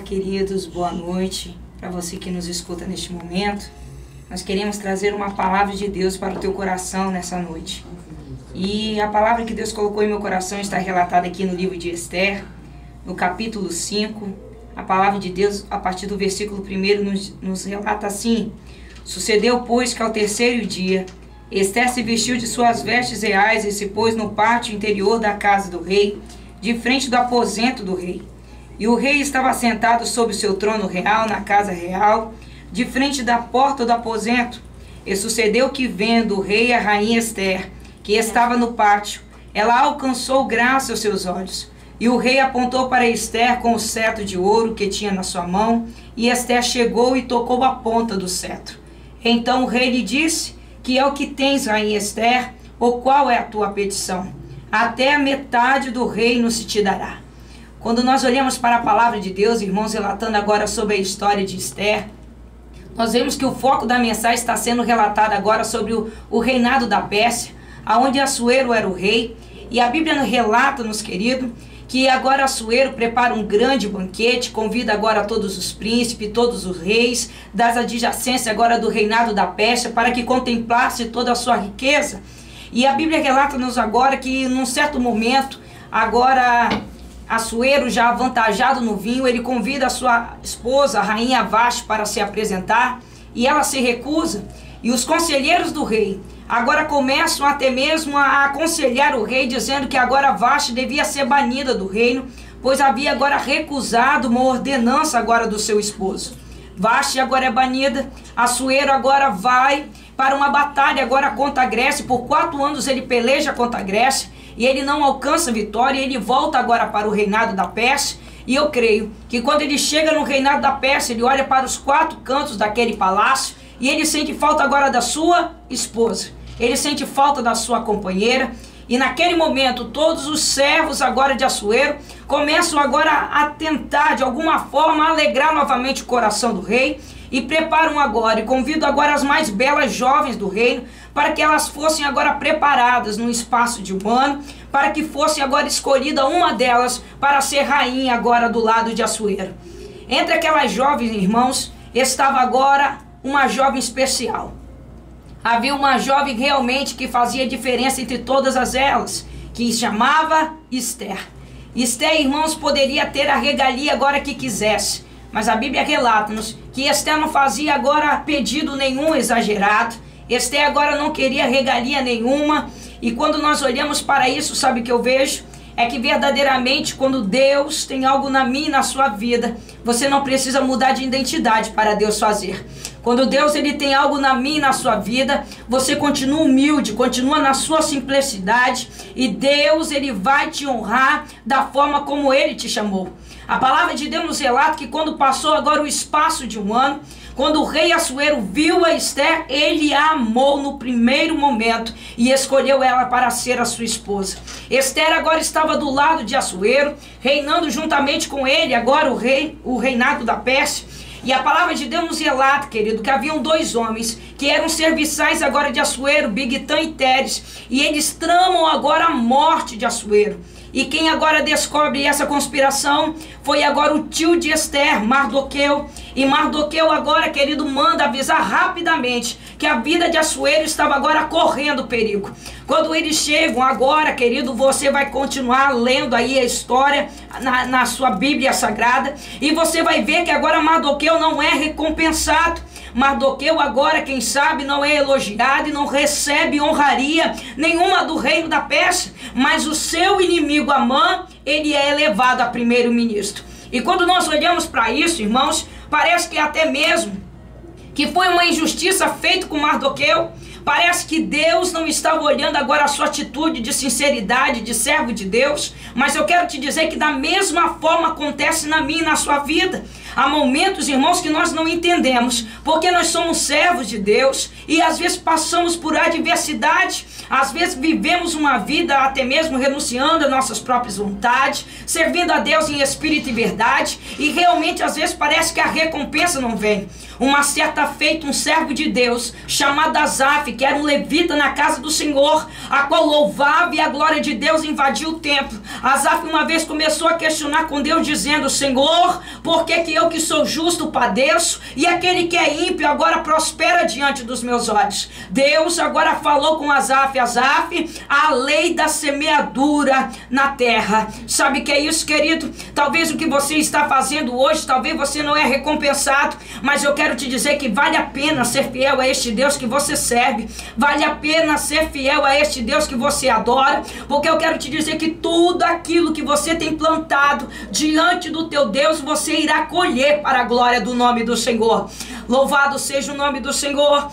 queridos, boa noite para você que nos escuta neste momento. Nós queremos trazer uma palavra de Deus para o teu coração nessa noite. E a palavra que Deus colocou em meu coração está relatada aqui no livro de Esther, no capítulo 5. A palavra de Deus, a partir do versículo 1, nos relata assim: Sucedeu, pois, que ao terceiro dia, Esther se vestiu de suas vestes reais e se pôs no pátio interior da casa do rei, de frente do aposento do rei. E o rei estava sentado sobre o seu trono real, na casa real, de frente da porta do aposento. E sucedeu que, vendo o rei e a rainha Esther, que estava no pátio, ela alcançou graça aos seus olhos. E o rei apontou para Esther com o cetro de ouro que tinha na sua mão, e Esther chegou e tocou a ponta do cetro. Então o rei lhe disse: Que é o que tens, rainha Esther, ou qual é a tua petição? Até a metade do reino se te dará. Quando nós olhamos para a palavra de Deus, irmãos, relatando agora sobre a história de Esther, nós vemos que o foco da mensagem está sendo relatado agora sobre o reinado da Pérsia, onde Assuero era o rei. E a Bíblia relata-nos, querido, que agora Assuero prepara um grande banquete, convida agora todos os príncipes, todos os reis das adjacências agora do reinado da Pérsia, para que contemplasse toda a sua riqueza. E a Bíblia relata-nos agora que num certo momento, agora Assuero, já avantajado no vinho, ele convida a sua esposa, a rainha Vashti, para se apresentar, e ela se recusa. E os conselheiros do rei agora começam até mesmo a aconselhar o rei, dizendo que agora Vashti devia ser banida do reino, pois havia agora recusado uma ordenança agora do seu esposo. Vashti agora é banida, Assuero agora vai para uma batalha agora contra a Grécia. Por 4 anos ele peleja contra a Grécia, e ele não alcança vitória, ele volta agora para o reinado da Pérsia. E eu creio que quando ele chega no reinado da Pérsia, ele olha para os 4 cantos daquele palácio, e ele sente falta agora da sua esposa, ele sente falta da sua companheira. E naquele momento, todos os servos agora de Assuero começam agora a tentar de alguma forma alegrar novamente o coração do rei, e preparam agora, e convidam agora as mais belas jovens do reino, para que elas fossem agora preparadas num espaço de 1 ano, para que fosse agora escolhida uma delas para ser rainha agora do lado de Assuero. Entre aquelas jovens, irmãos, estava agora uma jovem especial. Havia uma jovem realmente que fazia diferença entre todas as elas, que se chamava Esther. Esther, irmãos, poderia ter a regalia agora que quisesse, mas a Bíblia relata-nos que Esther não fazia agora pedido nenhum exagerado. Esther agora não queria regalia nenhuma. E quando nós olhamos para isso, sabe o que eu vejo? É que verdadeiramente quando Deus tem algo na minha e na sua vida, você não precisa mudar de identidade para Deus fazer. Quando Deus ele tem algo na minha e na sua vida, você continua humilde, continua na sua simplicidade, e Deus ele vai te honrar da forma como ele te chamou. A palavra de Deus nos relata que quando passou agora o espaço de 1 ano, quando o rei Assuero viu a Esther, ele a amou no primeiro momento e escolheu ela para ser a sua esposa. Esther agora estava do lado de Assuero, reinando juntamente com ele agora o reinado da Pérsia. E a palavra de Deus nos relata, querido, que haviam 2 homens que eram serviçais agora de Assuero, Bigtã e Teres, e eles tramam agora a morte de Assuero. E quem agora descobre essa conspiração foi agora o tio de Esther, Mardoqueu. E Mardoqueu agora, querido, manda avisar rapidamente que a vida de Assuero estava agora correndo perigo. Quando eles chegam agora, querido, você vai continuar lendo aí a história na sua Bíblia Sagrada, e você vai ver que agora Mardoqueu não é recompensado. Mardoqueu agora, quem sabe, não é elogiado e não recebe honraria nenhuma do reino da Pérsia, mas o seu inimigo Amã, ele é elevado a primeiro-ministro. E quando nós olhamos para isso, irmãos, parece que até mesmo que foi uma injustiça feita com Mardoqueu. Parece que Deus não estava olhando agora a sua atitude de sinceridade, de servo de Deus. Mas eu quero te dizer que da mesma forma acontece na minha e na sua vida. Há momentos, irmãos, que nós não entendemos, porque nós somos servos de Deus e às vezes passamos por adversidade, às vezes vivemos uma vida até mesmo renunciando às nossas próprias vontades, servindo a Deus em espírito e verdade, e realmente às vezes parece que a recompensa não vem. Uma certa feita, um servo de Deus chamado Asaf, que era um levita na casa do Senhor, a qual louvava e a glória de Deus invadiu o templo. Asaf uma vez começou a questionar com Deus, dizendo: Senhor, por que eu que sou justo padeço e aquele que é ímpio agora prospera diante dos meus olhos? Deus agora falou com Asaf: Asaf, a lei da semeadura na terra. Sabe o que é isso, querido? Talvez o que você está fazendo hoje, talvez você não é recompensado, mas eu quero te dizer que vale a pena ser fiel a este Deus que você serve, vale a pena ser fiel a este Deus que você adora, porque eu quero te dizer que tudo aquilo que você tem plantado diante do teu Deus, você irá colher para a glória do nome do Senhor. Louvado seja o nome do Senhor.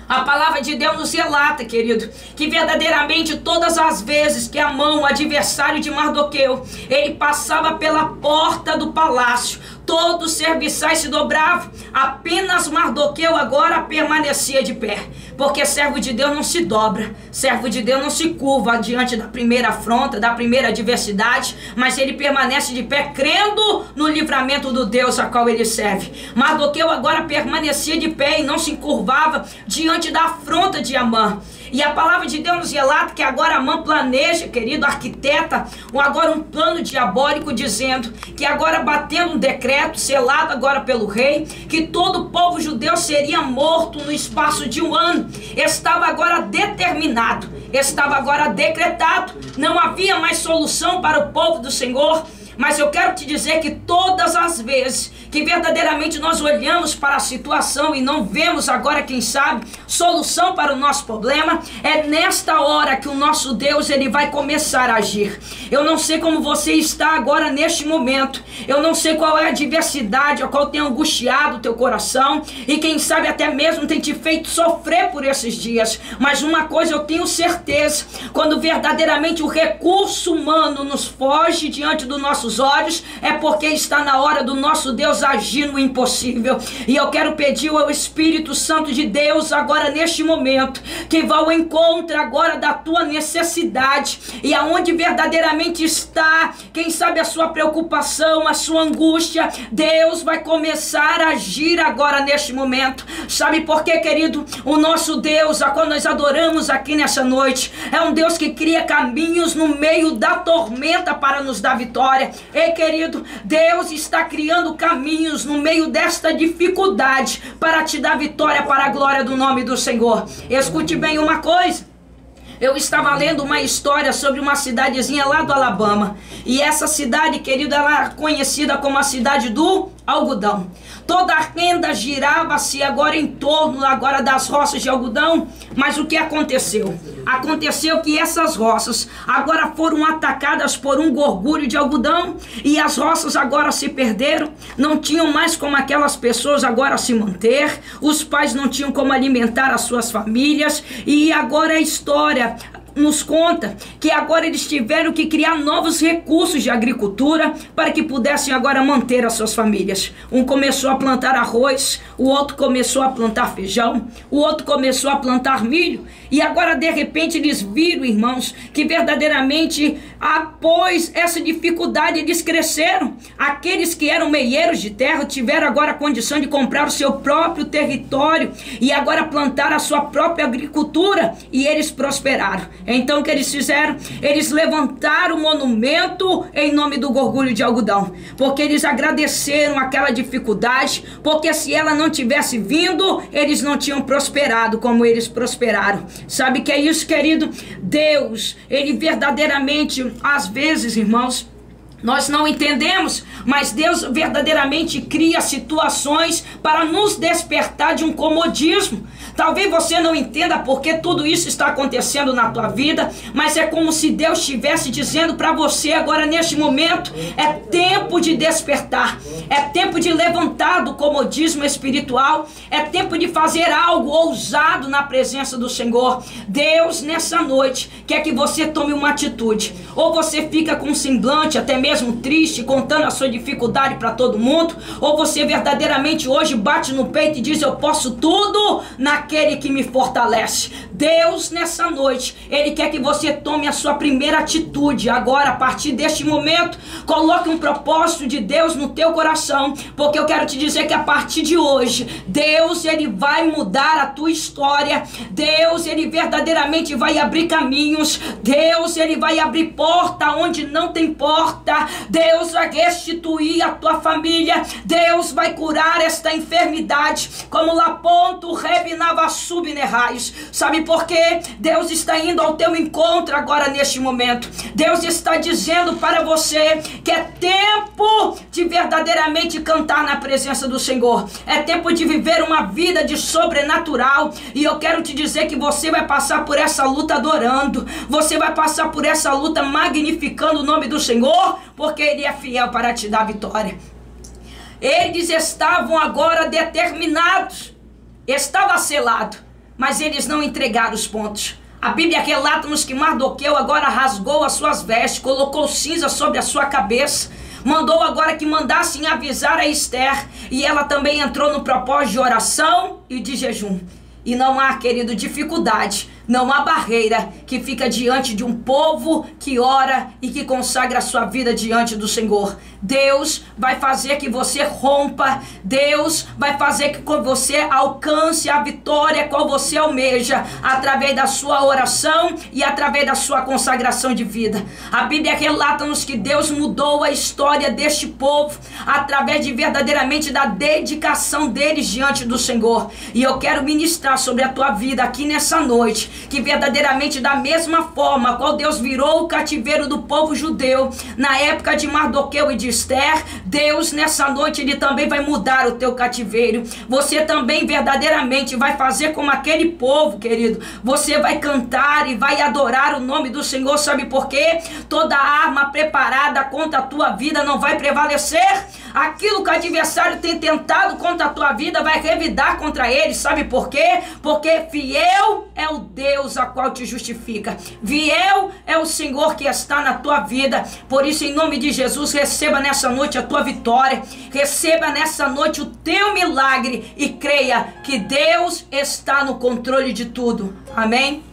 A palavra de Deus nos relata, querido, que verdadeiramente todas as vezes que Amã, o adversário de Mardoqueu, ele passava pela porta do palácio, todos os serviçais se dobravam, apenas Mardoqueu agora permanecia de pé, porque servo de Deus não se dobra, servo de Deus não se curva diante da primeira afronta, da primeira adversidade, mas ele permanece de pé, crendo no livramento do Deus a qual ele serve. Mardoqueu agora permanecia de pé e não se curvava diante da afronta de Amã. E a palavra de Deus nos relata que agora Amã planeja, querido, arquiteta, agora um plano diabólico, dizendo que agora, batendo um decreto selado agora pelo rei, que todo o povo judeu seria morto no espaço de 1 ano. Estava agora determinado, estava agora decretado, não havia mais solução para o povo do Senhor. Mas eu quero te dizer que todas as vezes que verdadeiramente nós olhamos para a situação e não vemos agora, quem sabe, solução para o nosso problema, é nesta hora que o nosso Deus, ele vai começar a agir. Eu não sei como você está agora neste momento, eu não sei qual é a adversidade a qual tem angustiado o teu coração e quem sabe até mesmo tem te feito sofrer por esses dias, mas uma coisa eu tenho certeza: quando verdadeiramente o recurso humano nos foge diante dos nossos olhos, é porque está na hora do nosso Deus agir no impossível. E eu quero pedir ao Espírito Santo de Deus agora neste momento, que vá ao encontro agora da tua necessidade, e aonde verdadeiramente está, quem sabe, a sua preocupação, a sua angústia, Deus vai começar a agir agora neste momento. Sabe por quê, querido? O nosso Deus, a qual nós adoramos aqui nessa noite, é um Deus que cria caminhos no meio da tormenta para nos dar vitória. Ei, querido, Deus está criando caminhos no meio desta dificuldade para te dar vitória para a glória do nome do Senhor. Escute bem uma coisa. Eu estava lendo uma história sobre uma cidadezinha lá do Alabama. E essa cidade, querido, ela é conhecida como a cidade do algodão. Toda a renda girava-se agora em torno agora das roças de algodão. Mas o que aconteceu? Aconteceu que essas roças agora foram atacadas por um gorgulho de algodão. E as roças agora se perderam. Não tinham mais como aquelas pessoas agora se manter. Os pais não tinham como alimentar as suas famílias. E agora a história nos conta que agora eles tiveram que criar novos recursos de agricultura para que pudessem agora manter as suas famílias. Um começou a plantar arroz, o outro começou a plantar feijão, o outro começou a plantar milho. E agora de repente eles viram, irmãos, que verdadeiramente após essa dificuldade eles cresceram. Aqueles que eram meieiros de terra tiveram agora a condição de comprar o seu próprio território e agora plantar a sua própria agricultura, e eles prosperaram. Então o que eles fizeram? Eles levantaram um monumento em nome do gorgulho de algodão, porque eles agradeceram aquela dificuldade, porque se ela não tivesse vindo, eles não tinham prosperado como eles prosperaram. Sabe o que é isso, querido? Deus, ele verdadeiramente, às vezes, irmãos, nós não entendemos, mas Deus verdadeiramente cria situações para nos despertar de um comodismo. Talvez você não entenda porque tudo isso está acontecendo na tua vida, mas é como se Deus estivesse dizendo para você agora neste momento: é tempo de despertar, é tempo de levantar do comodismo espiritual, é tempo de fazer algo ousado na presença do Senhor. Deus nessa noite quer que você tome uma atitude, ou você fica com um semblante até mesmo mesmo triste, contando a sua dificuldade para todo mundo? Ou você verdadeiramente hoje bate no peito e diz: eu posso tudo naquele que me fortalece? Deus, nessa noite, Ele quer que você tome a sua primeira atitude. Agora, a partir deste momento, coloque um propósito de Deus no teu coração, porque eu quero te dizer que a partir de hoje, Deus, Ele vai mudar a tua história. Deus, Ele verdadeiramente vai abrir caminhos. Deus, Ele vai abrir porta onde não tem porta. Deus vai restituir a tua família. Deus vai curar esta enfermidade, como lá ponto rebinava subnerrais. Sabe por quê? Deus está indo ao teu encontro agora neste momento. Deus está dizendo para você que é tempo de verdadeiramente cantar na presença do Senhor. É tempo de viver uma vida de sobrenatural. E eu quero te dizer que você vai passar por essa luta adorando. Você vai passar por essa luta magnificando o nome do Senhor, porque Ele é fiel para te dar vitória. Eles estavam agora determinados. Estava selado, mas eles não entregaram os pontos. A Bíblia relata-nos que Mardoqueu agora rasgou as suas vestes, colocou cinza sobre a sua cabeça, mandou agora que mandassem avisar a Esther, e ela também entrou no propósito de oração e de jejum. E não há, querido, dificuldade, não há barreira que fica diante de um povo que ora e que consagra a sua vida diante do Senhor. Deus vai fazer que você rompa. Deus vai fazer que você alcance a vitória qual você almeja, através da sua oração e através da sua consagração de vida. A Bíblia relata-nos que Deus mudou a história deste povo através de verdadeiramente da dedicação deles diante do Senhor. E eu quero ministrar sobre a tua vida aqui nessa noite, que verdadeiramente da mesma forma qual Deus virou o cativeiro do povo judeu na época de Mardoqueu e de Esther, Deus nessa noite Ele também vai mudar o teu cativeiro. Você também verdadeiramente vai fazer como aquele povo, querido. Você vai cantar e vai adorar o nome do Senhor. Sabe por quê? Toda arma preparada contra a tua vida não vai prevalecer. Aquilo que o adversário tem tentado contra a tua vida vai revidar contra ele. Sabe por quê? Porque fiel é o Deus a qual te justifica. Fiel é o Senhor que está na tua vida. Por isso, em nome de Jesus, receba nessa noite a tua vitória. Receba nessa noite o teu milagre e creia que Deus está no controle de tudo. Amém?